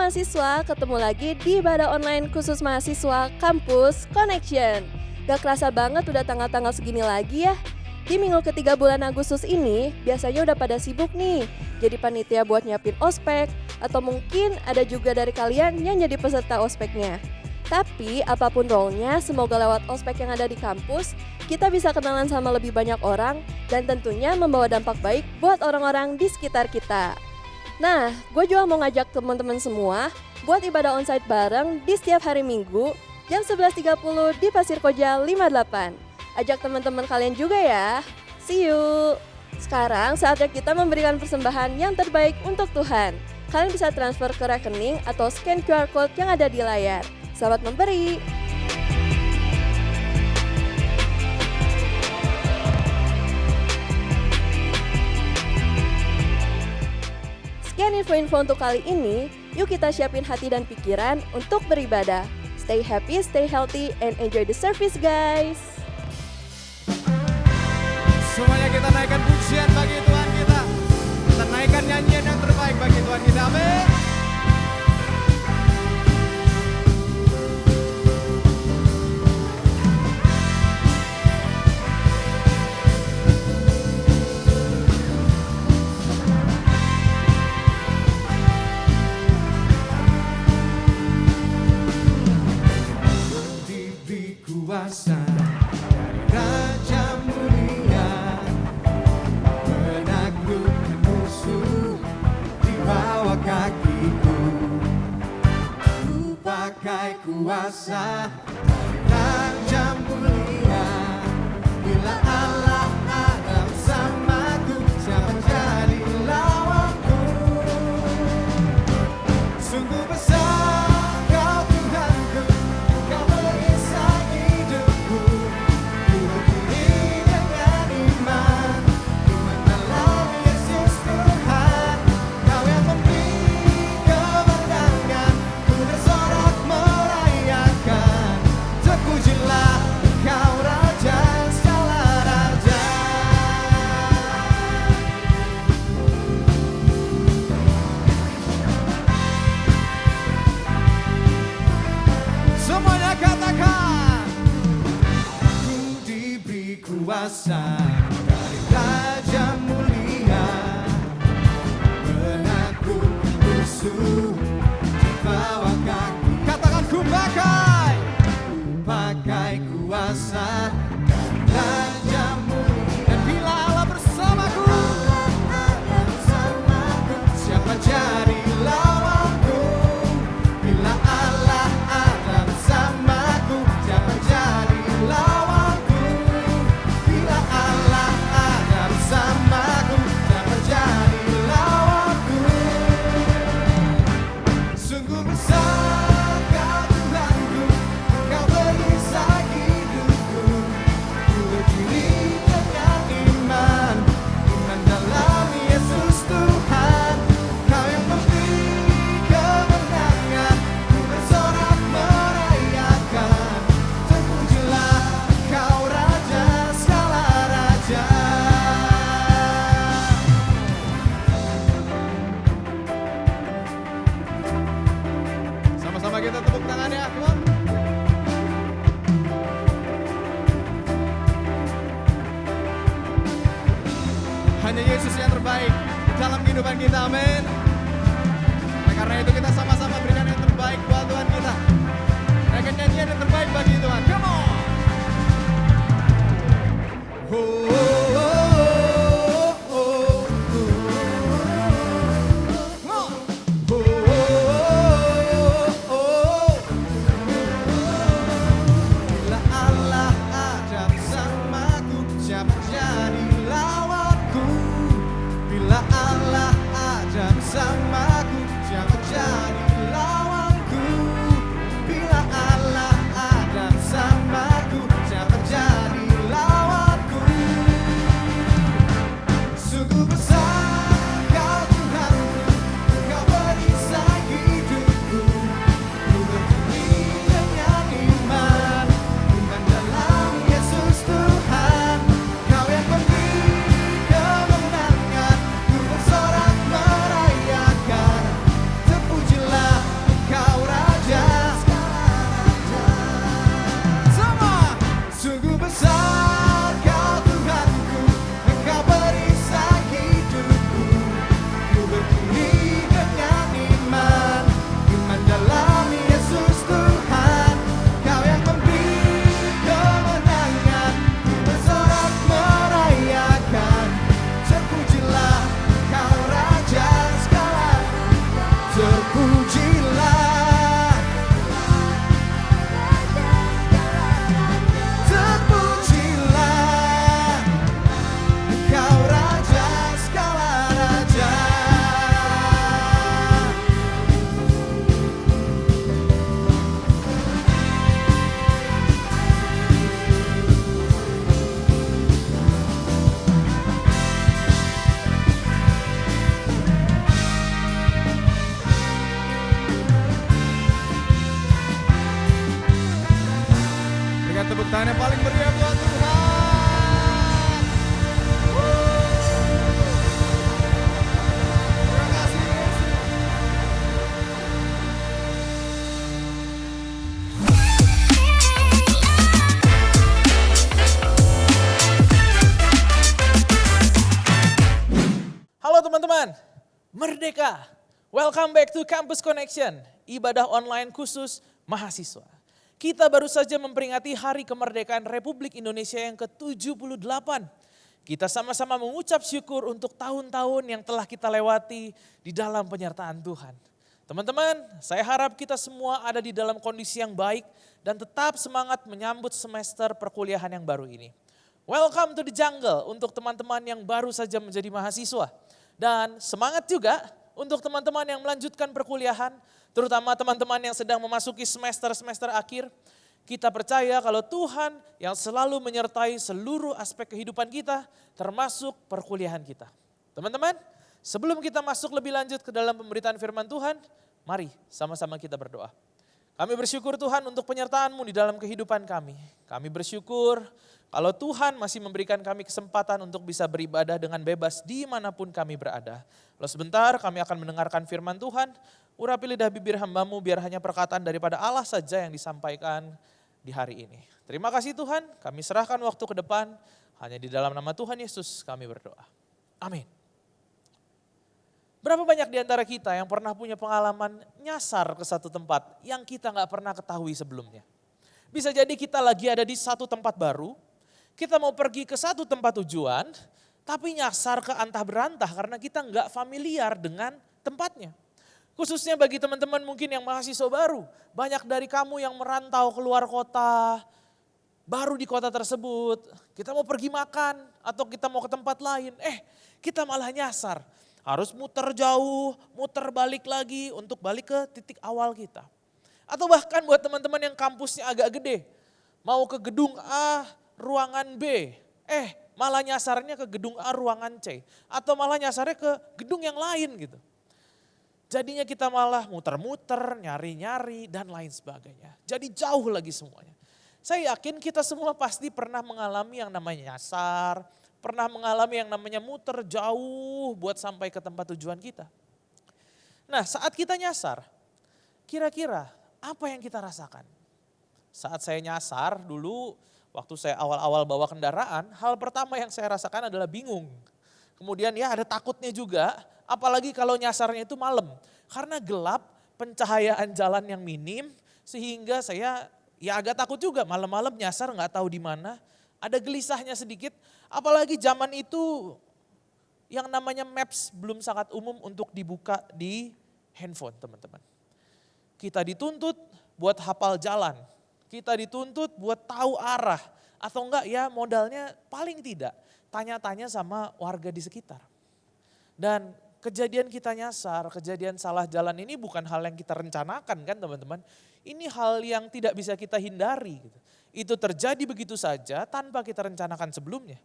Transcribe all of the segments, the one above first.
mahasiswa, ketemu lagi di ibadah online khusus mahasiswa Kampus Connection. Gak kerasa banget udah tanggal-tanggal segini lagi ya. Di minggu ketiga bulan Agustus ini, biasanya udah pada sibuk nih. Jadi panitia buat nyiapin ospek, atau mungkin ada juga dari kalian yang jadi peserta ospeknya. Tapi apapun role-nya, semoga lewat ospek yang ada di kampus, kita bisa kenalan sama lebih banyak orang dan tentunya membawa dampak baik buat orang-orang di sekitar kita. Nah, gue juga mau ngajak teman-teman semua buat ibadah onsite bareng di setiap hari Minggu jam 11.30 di Pasir Koja 58. Ajak teman-teman kalian juga ya. See you! Sekarang saatnya kita memberikan persembahan yang terbaik untuk Tuhan. Kalian bisa transfer ke rekening atau scan QR Code yang ada di layar. Selamat memberi! Sekian info-info untuk kali ini, yuk kita siapin hati dan pikiran untuk beribadah. Stay happy, stay healthy, and enjoy the service guys! Semuanya kita naikkan pujian bagi Tuhan kita. Kita naikkan nyanyian yang terbaik bagi Tuhan kita, amin. Kuasa dari Raja Mulia menaklukkan musuh di bawah kakiku. Ku pakai kuasa dari Raja Mulia. Bila Allah ada bersamaku, siapa jadi lawanku? Sungguh besar Kau Tuhanku, Kau merisai hidupku. Ku berdiri dengan iman dalam Yesus Tuhan. Kau yang memberi kemenangan, ku bersorak merayakan. Terpujilah Kau Raja segala raja. Semuanya katakan, ku diberi kuasa dari Raja Mulia menaklukkan musuh di bawah kaki. Katakan ku pakai kuasa dari Raja Mulia. Dan bila Allah bersamaku, siapa jadi lawanku? Bila Allah ada bersamaku, siapa jadi lawanku? Bila Allah ada bersamaku, siapa jadi lawanku? Sungguh besar Kau Tuhanku, Kau merisai hidupku. Ku berdiri dengan iman dalam Yesus Tuhan. Kau yang memberi kemenangan, ku bersorak merayakan. Terpujilah Kau Raja segala raja. Sama-sama kita tepuk tangan ya, come on. Hanya Yesus yang terbaik dalam kehidupan kita, amin. Nah, karena itu kita sama-sama berikan yang terbaik buat Tuhan kita. Berikan nyanyian yang terbaik bagi Tuhan, come on. Oh, oh, oh, oh, oh, oh. Oh, oh, oh, oh. Bila Allah ada bersamaku, siapa jadi lawanku? Bila Allah ada bersamaku, siapa jadi lawanku? Bila Allah ada bersamaku, siapa jadi lawanku? paling meriah buat Tuhan. Terima kasih Yesus. Halo teman-teman, Merdeka. Welcome back to Campus Connection, ibadah online khusus mahasiswa. Kita baru saja memperingati Hari Kemerdekaan Republik Indonesia yang ke-78. Kita sama-sama mengucap syukur untuk tahun-tahun yang telah kita lewati di dalam penyertaan Tuhan. Teman-teman, saya harap kita semua ada di dalam kondisi yang baik dan tetap semangat menyambut semester perkuliahan yang baru ini. Welcome to the jungle untuk teman-teman yang baru saja menjadi mahasiswa. Dan semangat juga untuk teman-teman yang melanjutkan perkuliahan, terutama teman-teman yang sedang memasuki semester-semester akhir. Kita percaya kalau Tuhan yang selalu menyertai seluruh aspek kehidupan kita, termasuk perkuliahan kita. Teman-teman, sebelum kita masuk lebih lanjut ke dalam pemberitaan firman Tuhan, mari sama-sama kita berdoa. Kami bersyukur Tuhan untuk penyertaan-Mu di dalam kehidupan kami. Kami bersyukur kalau Tuhan masih memberikan kami kesempatan untuk bisa beribadah dengan bebas dimanapun kami berada. Lalu sebentar kami akan mendengarkan firman Tuhan. Urapi lidah bibir hamba-Mu biar hanya perkataan daripada Allah saja yang disampaikan di hari ini. Terima kasih Tuhan, kami serahkan waktu ke depan. Hanya di dalam nama Tuhan Yesus kami berdoa. Amin. Berapa banyak di antara kita yang pernah punya pengalaman nyasar ke satu tempat yang kita gak pernah ketahui sebelumnya. Bisa jadi kita lagi ada di satu tempat baru, kita mau pergi ke satu tempat tujuan, tapi nyasar ke antah berantah karena kita gak familiar dengan tempatnya. Khususnya bagi teman-teman mungkin yang mahasiswa baru, banyak dari kamu yang merantau keluar kota, baru di kota tersebut, kita mau pergi makan atau kita mau ke tempat lain, kita malah nyasar. Harus muter jauh, muter balik lagi untuk balik ke titik awal kita. Atau bahkan buat teman-teman yang kampusnya agak gede, mau ke gedung A, ruangan B, malah nyasarnya ke gedung A, ruangan C. Atau malah nyasarnya ke gedung yang lain gitu. Jadinya kita malah muter-muter, nyari-nyari dan lain sebagainya. Jadi jauh lagi semuanya. Saya yakin kita semua pasti pernah mengalami yang namanya nyasar, pernah mengalami yang namanya muter jauh buat sampai ke tempat tujuan kita. Nah saat kita nyasar, kira-kira apa yang kita rasakan? Saat saya nyasar dulu, waktu saya awal-awal bawa kendaraan, hal pertama yang saya rasakan adalah bingung. Kemudian ya ada takutnya juga, apalagi kalau nyasarnya itu malam. Karena gelap, pencahayaan jalan yang minim, sehingga saya ya agak takut juga malam-malam nyasar nggak tahu di mana. Ada gelisahnya sedikit, apalagi zaman itu yang namanya maps belum sangat umum untuk dibuka di handphone teman-teman. Kita dituntut buat hafal jalan, kita dituntut buat tahu arah, atau enggak ya modalnya paling tidak tanya-tanya sama warga di sekitar. Dan kejadian kita nyasar, kejadian salah jalan ini bukan hal yang kita rencanakan kan teman-teman. Ini hal yang tidak bisa kita hindari gitu. Itu terjadi begitu saja tanpa kita rencanakan sebelumnya.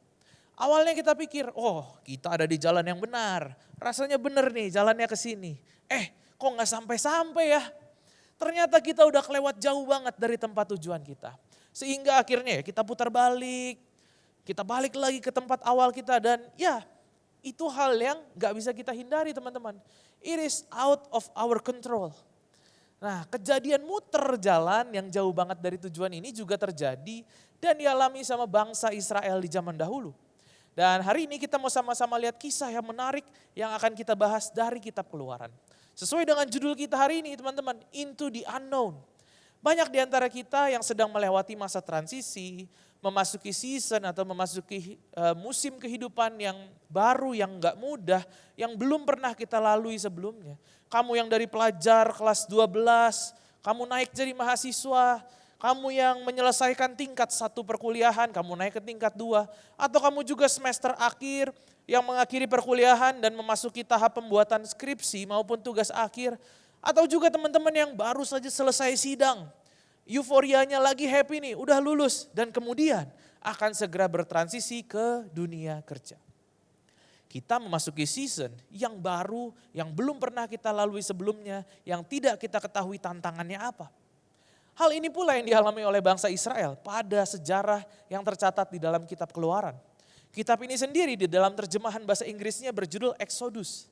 Awalnya kita pikir, kita ada di jalan yang benar. Rasanya benar nih jalannya ke sini. Kok gak sampai-sampai ya? Ternyata kita udah kelewat jauh banget dari tempat tujuan kita. Sehingga akhirnya ya kita putar balik. Kita balik lagi ke tempat awal kita dan ya itu hal yang gak bisa kita hindari teman-teman. It is out of our control. Nah kejadian muter jalan yang jauh banget dari tujuan ini juga terjadi dan dialami sama bangsa Israel di zaman dahulu. Dan hari ini kita mau sama-sama lihat kisah yang menarik yang akan kita bahas dari kitab Keluaran. Sesuai dengan judul kita hari ini teman-teman, Into the Unknown. Banyak di antara kita yang sedang melewati masa transisi, memasuki season atau memasuki musim kehidupan yang baru, yang gak mudah, yang belum pernah kita lalui sebelumnya. Kamu yang dari pelajar kelas 12, kamu naik jadi mahasiswa, kamu yang menyelesaikan tingkat 1 perkuliahan, kamu naik ke tingkat 2, atau kamu juga semester akhir yang mengakhiri perkuliahan dan memasuki tahap pembuatan skripsi maupun tugas akhir, atau juga teman-teman yang baru saja selesai sidang, euforianya lagi happy nih, udah lulus dan kemudian akan segera bertransisi ke dunia kerja. Kita memasuki season yang baru, yang belum pernah kita lalui sebelumnya, yang tidak kita ketahui tantangannya apa. Hal ini pula yang dialami oleh bangsa Israel pada sejarah yang tercatat di dalam kitab Keluaran. Kitab ini sendiri di dalam terjemahan bahasa Inggrisnya berjudul Exodus.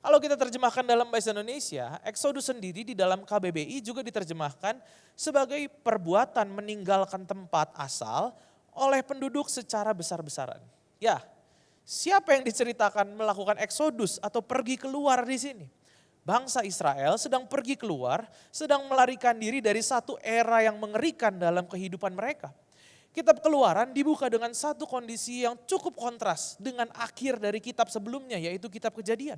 Kalau kita terjemahkan dalam bahasa Indonesia, Exodus sendiri di dalam KBBI juga diterjemahkan sebagai perbuatan meninggalkan tempat asal oleh penduduk secara besar-besaran. Ya, siapa yang diceritakan melakukan Exodus atau pergi keluar di sini? Bangsa Israel sedang pergi keluar, sedang melarikan diri dari satu era yang mengerikan dalam kehidupan mereka. Kitab Keluaran dibuka dengan satu kondisi yang cukup kontras dengan akhir dari kitab sebelumnya, yaitu kitab Kejadian.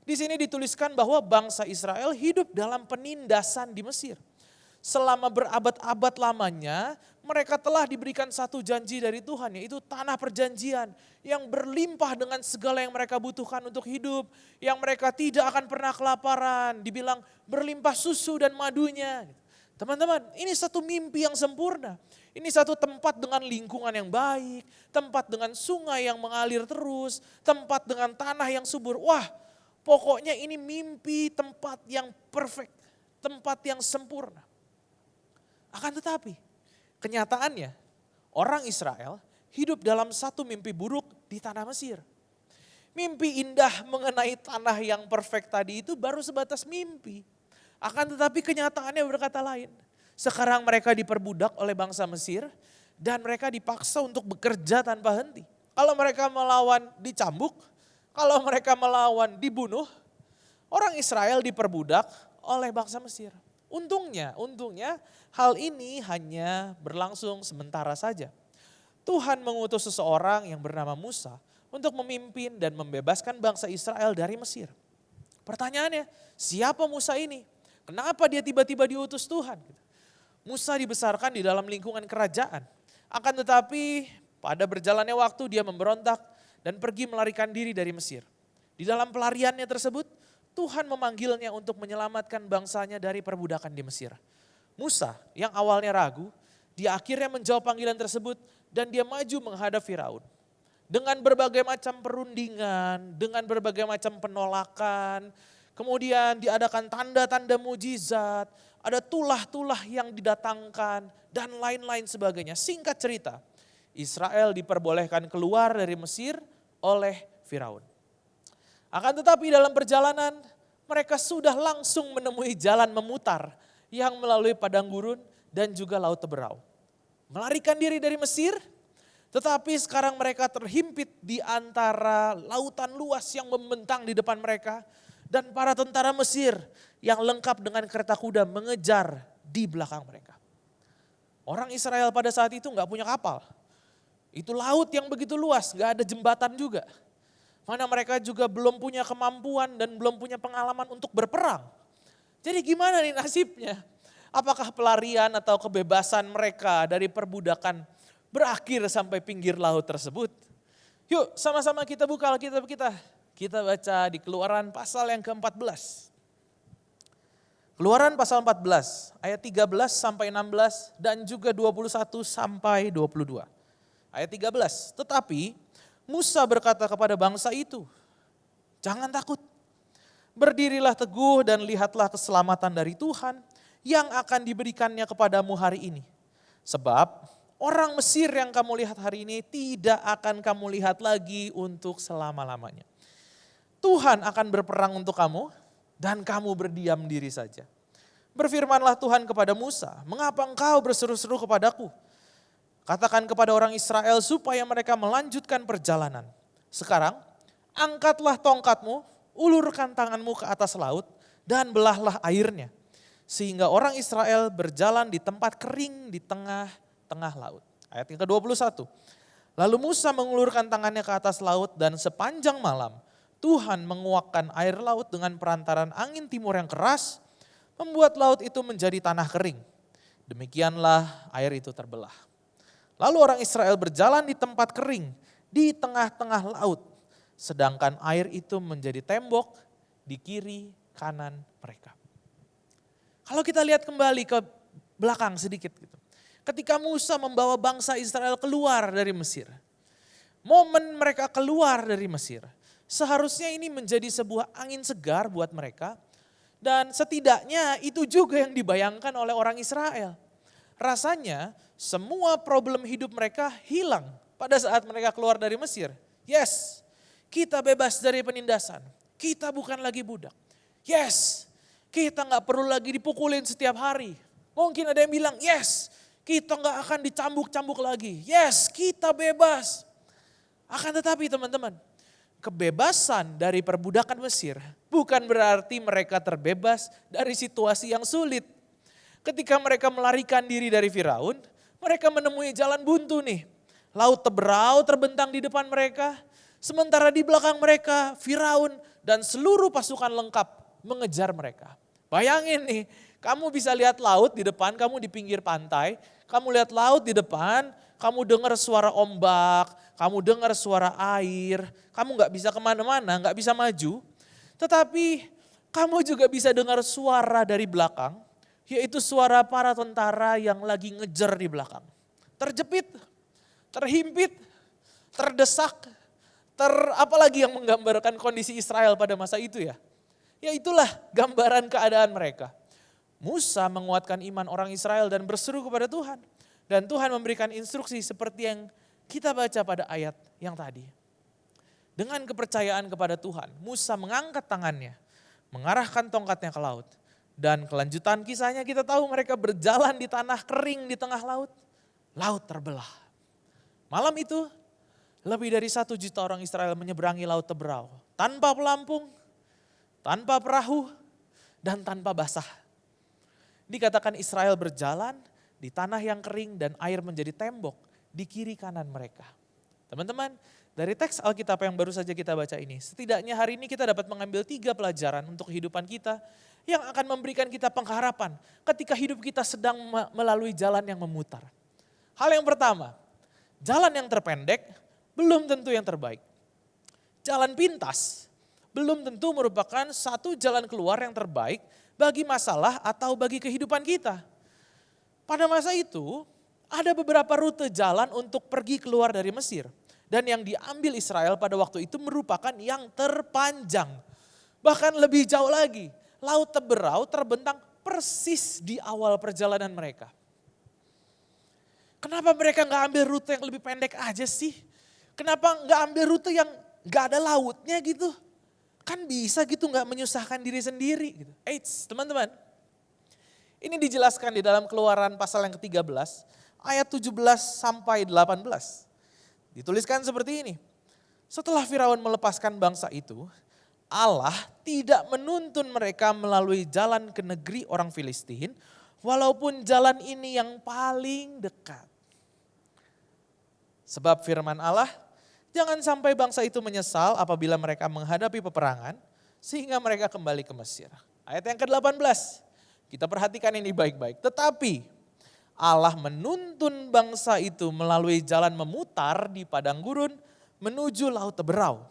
Di sini dituliskan bahwa bangsa Israel hidup dalam penindasan di Mesir. Selama berabad-abad lamanya, mereka telah diberikan satu janji dari Tuhan, yaitu tanah perjanjian yang berlimpah dengan segala yang mereka butuhkan untuk hidup, yang mereka tidak akan pernah kelaparan, dibilang berlimpah susu dan madunya. Teman-teman, ini satu mimpi yang sempurna. Ini satu tempat dengan lingkungan yang baik, tempat dengan sungai yang mengalir terus, tempat dengan tanah yang subur. Wah, pokoknya ini mimpi tempat yang perfect, tempat yang sempurna. Akan tetapi, kenyataannya orang Israel hidup dalam satu mimpi buruk di tanah Mesir. Mimpi indah mengenai tanah yang perfect tadi itu baru sebatas mimpi. Akan tetapi kenyataannya berkata lain. Sekarang mereka diperbudak oleh bangsa Mesir dan mereka dipaksa untuk bekerja tanpa henti. Kalau mereka melawan dicambuk, kalau mereka melawan dibunuh, orang Israel diperbudak oleh bangsa Mesir. Untungnya hal ini hanya berlangsung sementara saja. Tuhan mengutus seseorang yang bernama Musa untuk memimpin dan membebaskan bangsa Israel dari Mesir. Pertanyaannya, siapa Musa ini? Kenapa dia tiba-tiba diutus Tuhan? Musa dibesarkan di dalam lingkungan kerajaan. Akan tetapi pada berjalannya waktu dia memberontak dan pergi melarikan diri dari Mesir. Di dalam pelariannya tersebut, Tuhan memanggilnya untuk menyelamatkan bangsanya dari perbudakan di Mesir. Musa yang awalnya ragu, dia akhirnya menjawab panggilan tersebut dan dia maju menghadap Firaun. Dengan berbagai macam perundingan, dengan berbagai macam penolakan, kemudian diadakan tanda-tanda mujizat, ada tulah-tulah yang didatangkan dan lain-lain sebagainya. Singkat cerita, Israel diperbolehkan keluar dari Mesir oleh Firaun. Akan tetapi dalam perjalanan mereka sudah langsung menemui jalan memutar yang melalui padang gurun dan juga laut Teberau. Melarikan diri dari Mesir, tetapi sekarang mereka terhimpit di antara lautan luas yang membentang di depan mereka. Dan para tentara Mesir yang lengkap dengan kereta kuda mengejar di belakang mereka. Orang Israel pada saat itu gak punya kapal. Itu laut yang begitu luas, gak ada jembatan juga. Mana mereka juga belum punya kemampuan dan belum punya pengalaman untuk berperang. Jadi gimana nih nasibnya? Apakah pelarian atau kebebasan mereka dari perbudakan berakhir sampai pinggir laut tersebut? Yuk sama-sama kita buka Alkitab kita. Kita baca di Keluaran pasal yang ke-14. Keluaran pasal 14 ayat 13 sampai 16 dan juga 21 sampai 22. Ayat 13, tetapi Musa berkata kepada bangsa itu, jangan takut, berdirilah teguh dan lihatlah keselamatan dari Tuhan yang akan diberikannya kepadamu hari ini. Sebab orang Mesir yang kamu lihat hari ini tidak akan kamu lihat lagi untuk selama-lamanya. Tuhan akan berperang untuk kamu dan kamu berdiam diri saja. Berfirmanlah Tuhan kepada Musa, mengapa engkau berseru-seru kepadaku? Katakan kepada orang Israel supaya mereka melanjutkan perjalanan. Sekarang angkatlah tongkatmu, ulurkan tanganmu ke atas laut dan belahlah airnya. Sehingga orang Israel berjalan di tempat kering di tengah-tengah laut. Ayat yang ke-21. Lalu Musa mengulurkan tangannya ke atas laut dan sepanjang malam Tuhan menguakkan air laut dengan perantaran angin timur yang keras, membuat laut itu menjadi tanah kering. Demikianlah air itu terbelah. Lalu orang Israel berjalan di tempat kering, di tengah-tengah laut. Sedangkan air itu menjadi tembok di kiri kanan mereka. Kalau kita lihat kembali ke belakang sedikit gitu. Ketika Musa membawa bangsa Israel keluar dari Mesir. Momen mereka keluar dari Mesir. Seharusnya ini menjadi sebuah angin segar buat mereka. Dan setidaknya itu juga yang dibayangkan oleh orang Israel. Rasanya semua problem hidup mereka hilang pada saat mereka keluar dari Mesir. Yes, kita bebas dari penindasan. Kita bukan lagi budak. Yes, kita gak perlu lagi dipukulin setiap hari. Mungkin ada yang bilang, yes, kita gak akan dicambuk-cambuk lagi. Yes, kita bebas. Akan tetapi teman-teman, kebebasan dari perbudakan Mesir bukan berarti mereka terbebas dari situasi yang sulit. Ketika mereka melarikan diri dari Firaun, mereka menemui jalan buntu nih. Laut Teberau terbentang di depan mereka, sementara di belakang mereka Firaun dan seluruh pasukan lengkap mengejar mereka. Bayangin nih, kamu bisa lihat laut di depan, kamu di pinggir pantai, kamu lihat laut di depan, kamu dengar suara ombak, kamu dengar suara air, kamu gak bisa kemana-mana, gak bisa maju. Tetapi kamu juga bisa dengar suara dari belakang, yaitu suara para tentara yang lagi ngejar di belakang. Terjepit, terhimpit, terdesak, apalagi yang menggambarkan kondisi Israel pada masa itu ya. Ya itulah gambaran keadaan mereka. Musa menguatkan iman orang Israel dan berseru kepada Tuhan. Dan Tuhan memberikan instruksi seperti yang kita baca pada ayat yang tadi. Dengan kepercayaan kepada Tuhan, Musa mengangkat tangannya, mengarahkan tongkatnya ke laut. Dan kelanjutan kisahnya kita tahu mereka berjalan di tanah kering di tengah laut. Laut terbelah. Malam itu lebih dari 1 juta orang Israel menyeberangi Laut Teberau. Tanpa pelampung, tanpa perahu, dan tanpa basah. Dikatakan Israel berjalan di tanah yang kering dan air menjadi tembok di kiri kanan mereka. Teman-teman, dari teks Alkitab yang baru saja kita baca ini, setidaknya hari ini kita dapat mengambil 3 pelajaran untuk kehidupan kita yang akan memberikan kita pengharapan ketika hidup kita sedang melalui jalan yang memutar. Hal yang pertama, jalan yang terpendek belum tentu yang terbaik. Jalan pintas belum tentu merupakan satu jalan keluar yang terbaik bagi masalah atau bagi kehidupan kita. Pada masa itu, ada beberapa rute jalan untuk pergi keluar dari Mesir. Dan yang diambil Israel pada waktu itu merupakan yang terpanjang. Bahkan lebih jauh lagi, Laut Teberau terbentang persis di awal perjalanan mereka. Kenapa mereka gak ambil rute yang lebih pendek aja sih? Kenapa gak ambil rute yang gak ada lautnya gitu? Kan bisa gitu gak menyusahkan diri sendiri gitu. Eits, teman-teman. Ini dijelaskan di dalam Keluaran pasal yang ke-13 ayat 17 sampai 18. Dituliskan seperti ini. Setelah Firaun melepaskan bangsa itu, Allah tidak menuntun mereka melalui jalan ke negeri orang Filistin, walaupun jalan ini yang paling dekat. Sebab firman Allah, jangan sampai bangsa itu menyesal apabila mereka menghadapi peperangan, sehingga mereka kembali ke Mesir. Ayat yang ke-18, kita perhatikan ini baik-baik. Tetapi Allah menuntun bangsa itu melalui jalan memutar di padang gurun menuju Laut Teberau.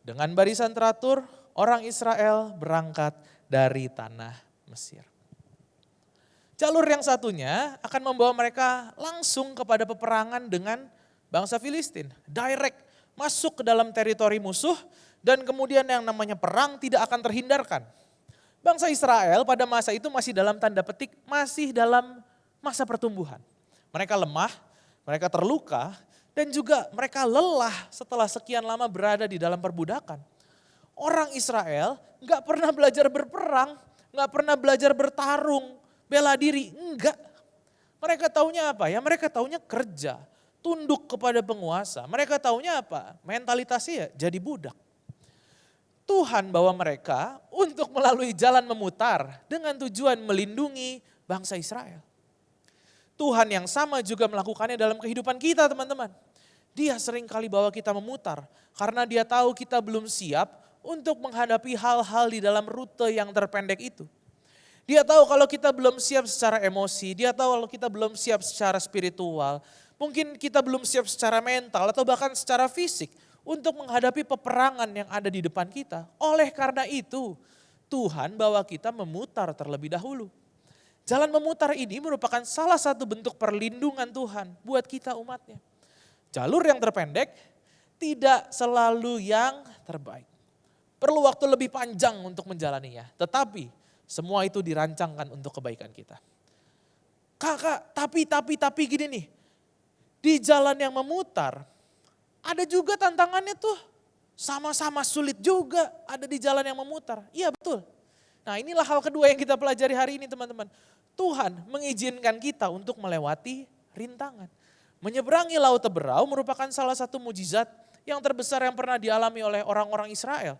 Dengan barisan teratur, orang Israel berangkat dari tanah Mesir. Jalur yang satunya akan membawa mereka langsung kepada peperangan dengan bangsa Filistin. Direct masuk ke dalam teritori musuh dan kemudian yang namanya perang tidak akan terhindarkan. Bangsa Israel pada masa itu masih dalam tanda petik, masih dalam masa pertumbuhan. Mereka lemah, mereka terluka, dan juga mereka lelah setelah sekian lama berada di dalam perbudakan. Orang Israel gak pernah belajar berperang, gak pernah belajar bertarung, bela diri, enggak. Mereka taunya apa ya? Mereka taunya kerja, tunduk kepada penguasa. Mereka taunya apa? Mentalitasnya ya jadi budak. Tuhan bawa mereka untuk melalui jalan memutar dengan tujuan melindungi bangsa Israel. Tuhan yang sama juga melakukannya dalam kehidupan kita teman-teman. Dia sering kali bawa kita memutar karena dia tahu kita belum siap untuk menghadapi hal-hal di dalam rute yang terpendek itu. Dia tahu kalau kita belum siap secara emosi, dia tahu kalau kita belum siap secara spiritual, mungkin kita belum siap secara mental atau bahkan secara fisik untuk menghadapi peperangan yang ada di depan kita. Oleh karena itu, Tuhan bawa kita memutar terlebih dahulu. Jalan memutar ini merupakan salah satu bentuk perlindungan Tuhan buat kita umatnya. Jalur yang terpendek tidak selalu yang terbaik. Perlu waktu lebih panjang untuk menjalaninya, tetapi semua itu dirancangkan untuk kebaikan kita. Kakak, tapi gini nih. Di jalan yang memutar, ada juga tantangannya tuh. Sama-sama sulit juga ada di jalan yang memutar. Iya betul. Nah inilah hal kedua yang kita pelajari hari ini teman-teman. Tuhan mengizinkan kita untuk melewati rintangan. Menyeberangi Laut Teberau merupakan salah satu mujizat yang terbesar yang pernah dialami oleh orang-orang Israel.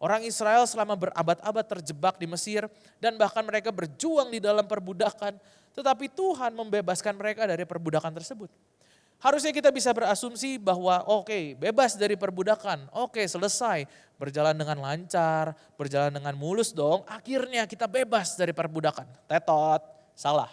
Orang Israel selama berabad-abad terjebak di Mesir dan bahkan mereka berjuang di dalam perbudakan. Tetapi Tuhan membebaskan mereka dari perbudakan tersebut. Harusnya kita bisa berasumsi bahwa oke, bebas dari perbudakan, oke, selesai. Berjalan dengan lancar, berjalan dengan mulus dong, akhirnya kita bebas dari perbudakan. Tetot, salah.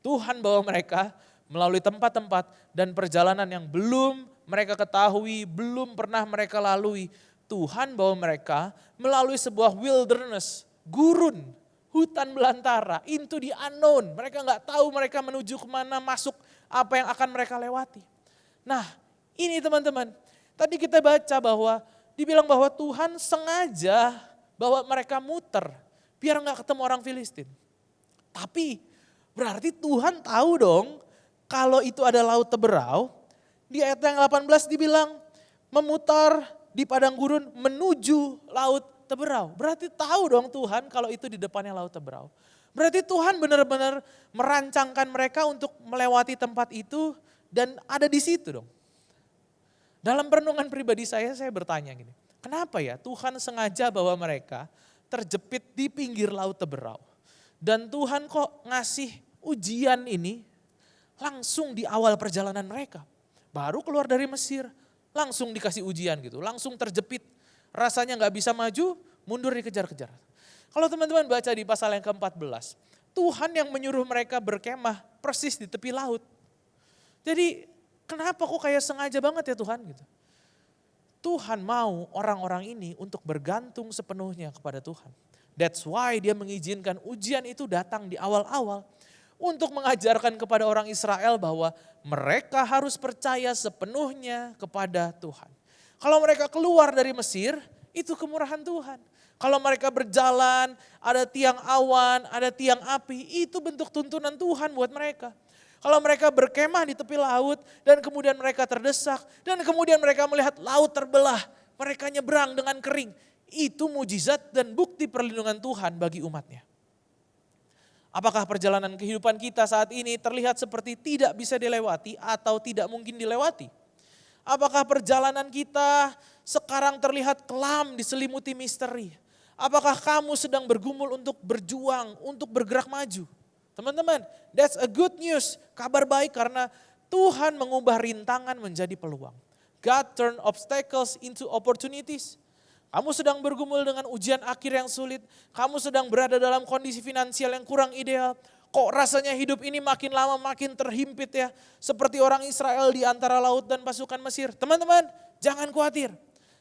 Tuhan bawa mereka melalui tempat-tempat dan perjalanan yang belum mereka ketahui, belum pernah mereka lalui. Tuhan bawa mereka melalui sebuah wilderness, gurun, hutan belantara, into the unknown. Mereka nggak tahu mereka menuju kemana, masuk apa yang akan mereka lewati. Nah ini teman-teman, tadi kita baca bahwa dibilang bahwa Tuhan sengaja bawa mereka muter, biar nggak ketemu orang Filistin. Tapi berarti Tuhan tahu dong kalau itu ada Laut Teberau. Di ayat yang 18 dibilang memutar di padang gurun menuju Laut Teberau. Berarti tahu dong Tuhan kalau itu di depannya Laut Teberau. Berarti Tuhan benar-benar merancangkan mereka untuk melewati tempat itu dan ada di situ dong. Dalam perenungan pribadi saya bertanya gini, kenapa ya Tuhan sengaja bawa mereka terjepit di pinggir Laut Teberau. Dan Tuhan kok ngasih ujian ini langsung di awal perjalanan mereka. Baru keluar dari Mesir, langsung dikasih ujian gitu, langsung terjepit. Rasanya gak bisa maju, mundur dikejar-kejar. Kalau teman-teman baca di pasal yang ke-14, Tuhan yang menyuruh mereka berkemah persis di tepi laut. Jadi kenapa kok kayak sengaja banget ya Tuhan gitu. Tuhan mau orang-orang ini untuk bergantung sepenuhnya kepada Tuhan. That's why dia mengizinkan ujian itu datang di awal-awal. Untuk mengajarkan kepada orang Israel bahwa mereka harus percaya sepenuhnya kepada Tuhan. Kalau mereka keluar dari Mesir, itu kemurahan Tuhan. Kalau mereka berjalan, ada tiang awan, ada tiang api, itu bentuk tuntunan Tuhan buat mereka. Kalau mereka berkemah di tepi laut, dan kemudian mereka terdesak, dan kemudian mereka melihat laut terbelah, mereka nyebrang dengan kering. Itu mujizat dan bukti perlindungan Tuhan bagi umatnya. Apakah perjalanan kehidupan kita saat ini terlihat seperti tidak bisa dilewati atau tidak mungkin dilewati? Apakah perjalanan kita sekarang terlihat kelam diselimuti misteri? Apakah kamu sedang bergumul untuk berjuang, untuk bergerak maju? Teman-teman, that's a good news, kabar baik karena Tuhan mengubah rintangan menjadi peluang. God turn obstacles into opportunities. Kamu sedang bergumul dengan ujian akhir yang sulit. Kamu sedang berada dalam kondisi finansial yang kurang ideal. Kok rasanya hidup ini makin lama makin terhimpit ya. Seperti orang Israel di antara laut dan pasukan Mesir. Teman-teman, jangan khawatir.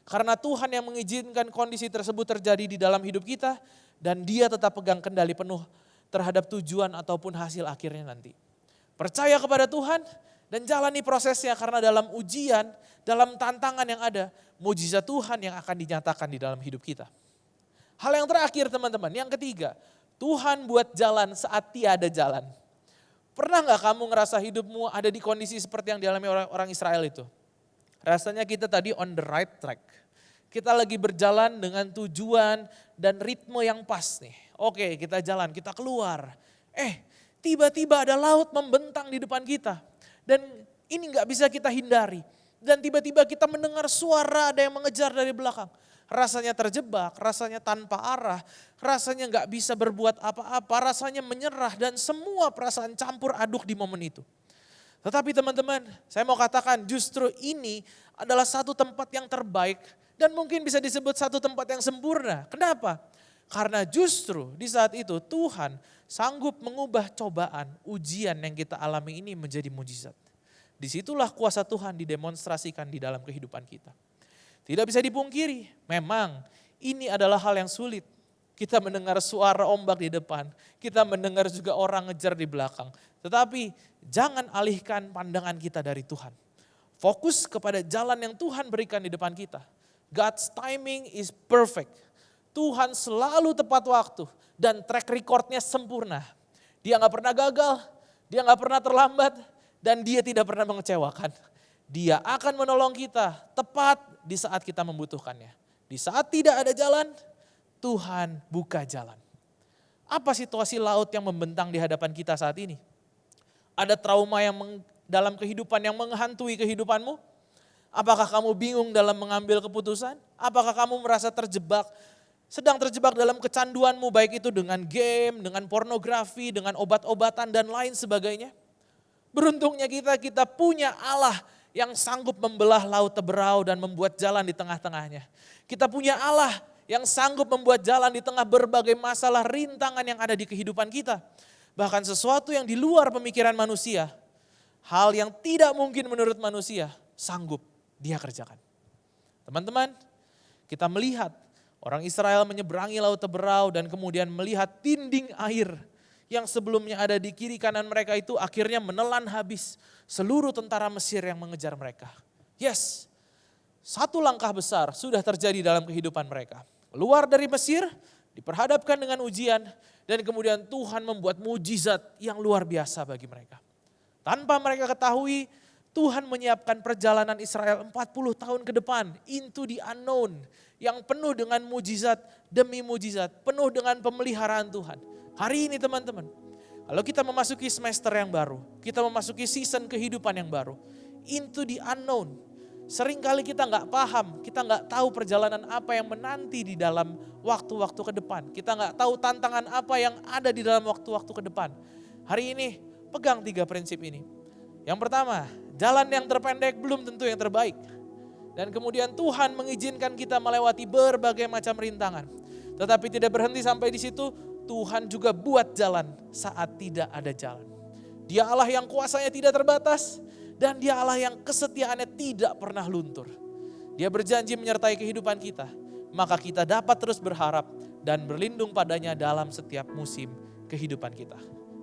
Karena Tuhan yang mengizinkan kondisi tersebut terjadi di dalam hidup kita. Dan dia tetap pegang kendali penuh terhadap tujuan ataupun hasil akhirnya nanti. Percaya kepada Tuhan dan jalani prosesnya karena dalam ujian, dalam tantangan yang ada, mujizat Tuhan yang akan dinyatakan di dalam hidup kita. Hal yang terakhir teman-teman, yang ketiga, Tuhan buat jalan saat tiada jalan. Pernah gak kamu ngerasa hidupmu ada di kondisi seperti yang dialami orang Israel itu? Rasanya kita tadi on the right track. Kita lagi berjalan dengan tujuan dan ritme yang pas nih. Oke, kita jalan, kita keluar. Tiba-tiba ada laut membentang di depan kita. Dan ini gak bisa kita hindari. Dan tiba-tiba kita mendengar suara ada yang mengejar dari belakang. Rasanya terjebak, rasanya tanpa arah, rasanya gak bisa berbuat apa-apa, rasanya menyerah dan semua perasaan campur aduk di momen itu. Tetapi teman-teman, saya mau katakan justru ini adalah satu tempat yang terbaik dan mungkin bisa disebut satu tempat yang sempurna. Kenapa? Karena justru di saat itu Tuhan sanggup mengubah cobaan, ujian yang kita alami ini menjadi mujizat. Disitulah kuasa Tuhan didemonstrasikan di dalam kehidupan kita. Tidak bisa dipungkiri, memang ini adalah hal yang sulit. Kita mendengar suara ombak di depan, kita mendengar juga orang ngejar di belakang. Tetapi jangan alihkan pandangan kita dari Tuhan. Fokus kepada jalan yang Tuhan berikan di depan kita. God's timing is perfect. Tuhan selalu tepat waktu dan track recordnya sempurna. Dia gak pernah gagal, Dia gak pernah terlambat dan dia tidak pernah mengecewakan. Dia akan menolong kita tepat di saat kita membutuhkannya. Di saat tidak ada jalan, Tuhan buka jalan. Apa situasi laut yang membentang di hadapan kita saat ini? Ada trauma dalam kehidupan yang menghantui kehidupanmu? Apakah kamu bingung dalam mengambil keputusan? Apakah kamu merasa sedang terjebak dalam kecanduanmu, baik itu dengan game, dengan pornografi, dengan obat-obatan dan lain sebagainya? Beruntungnya kita punya Allah yang sanggup membelah laut Teberau dan membuat jalan di tengah-tengahnya. Kita punya Allah yang sanggup membuat jalan di tengah berbagai masalah rintangan yang ada di kehidupan kita. Bahkan sesuatu yang di luar pemikiran manusia, hal yang tidak mungkin menurut manusia, sanggup Dia kerjakan. Teman-teman, kita melihat orang Israel menyeberangi laut Teberau dan kemudian melihat dinding air yang sebelumnya ada di kiri kanan mereka itu akhirnya menelan habis seluruh tentara Mesir yang mengejar mereka. Yes, satu langkah besar sudah terjadi dalam kehidupan mereka. Keluar dari Mesir, diperhadapkan dengan ujian, dan kemudian Tuhan membuat mujizat yang luar biasa bagi mereka. Tanpa mereka ketahui, Tuhan menyiapkan perjalanan Israel 40 tahun ke depan into the unknown yang penuh dengan mujizat demi mujizat, penuh dengan pemeliharaan Tuhan. Hari ini teman-teman, kalau kita memasuki semester yang baru, kita memasuki season kehidupan yang baru, into the unknown. Seringkali kita nggak paham, kita nggak tahu perjalanan apa yang menanti di dalam waktu-waktu ke depan. Kita nggak tahu tantangan apa yang ada di dalam waktu-waktu ke depan. Hari ini pegang 3 prinsip ini. Yang pertama, jalan yang terpendek belum tentu yang terbaik. Dan kemudian Tuhan mengizinkan kita melewati berbagai macam rintangan. Tetapi tidak berhenti sampai di situ, Tuhan juga buat jalan saat tidak ada jalan. Dia Allah yang kuasanya tidak terbatas dan Dia Allah yang kesetiaannya tidak pernah luntur. Dia berjanji menyertai kehidupan kita, maka kita dapat terus berharap dan berlindung padanya dalam setiap musim kehidupan kita.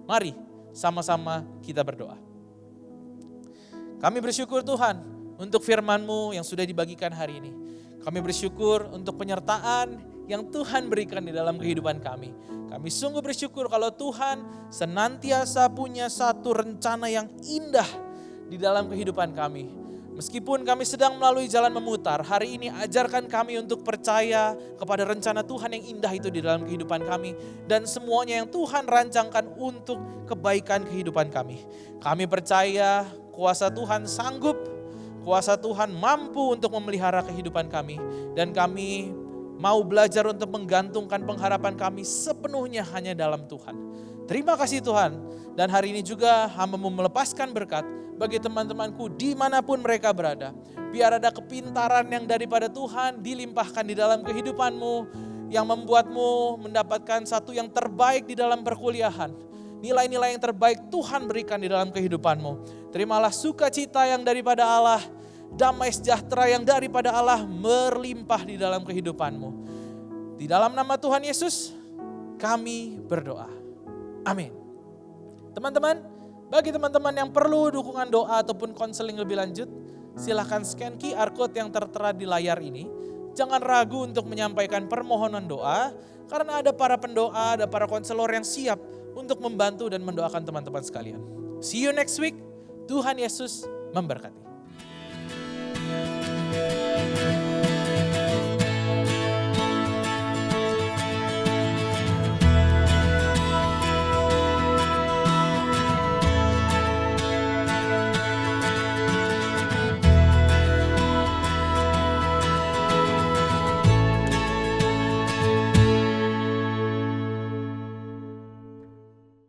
Mari sama-sama kita berdoa. Kami bersyukur Tuhan untuk firman-Mu yang sudah dibagikan hari ini. Kami bersyukur untuk penyertaan yang Tuhan berikan di dalam kehidupan kami. Kami sungguh bersyukur kalau Tuhan senantiasa punya satu rencana yang indah di dalam kehidupan kami. Meskipun kami sedang melalui jalan memutar, hari ini ajarkan kami untuk percaya kepada rencana Tuhan yang indah itu di dalam kehidupan kami. Dan semuanya yang Tuhan rancangkan untuk kebaikan kehidupan kami. Kami percaya kuasa Tuhan sanggup, kuasa Tuhan mampu untuk memelihara kehidupan kami. Dan kami mau belajar untuk menggantungkan pengharapan kami sepenuhnya hanya dalam Tuhan. Terima kasih Tuhan. Dan hari ini juga hamba-Mu melepaskan berkat bagi teman-temanku dimanapun mereka berada. Biar ada kepintaran yang daripada Tuhan dilimpahkan di dalam kehidupan-Mu, yang membuat-Mu mendapatkan satu yang terbaik di dalam perkuliahan. Nilai-nilai yang terbaik Tuhan berikan di dalam kehidupan-Mu. Terimalah sukacita yang daripada Allah, damai sejahtera yang daripada Allah berlimpah di dalam kehidupan-Mu. Di dalam nama Tuhan Yesus kami berdoa. Amin. Teman-teman, bagi teman-teman yang perlu dukungan doa ataupun konseling lebih lanjut, silahkan scan QR code yang tertera di layar ini. Jangan ragu untuk menyampaikan permohonan doa, karena ada para pendoa, ada para konselor yang siap untuk membantu dan mendoakan teman-teman sekalian. See you next week. Tuhan Yesus memberkati.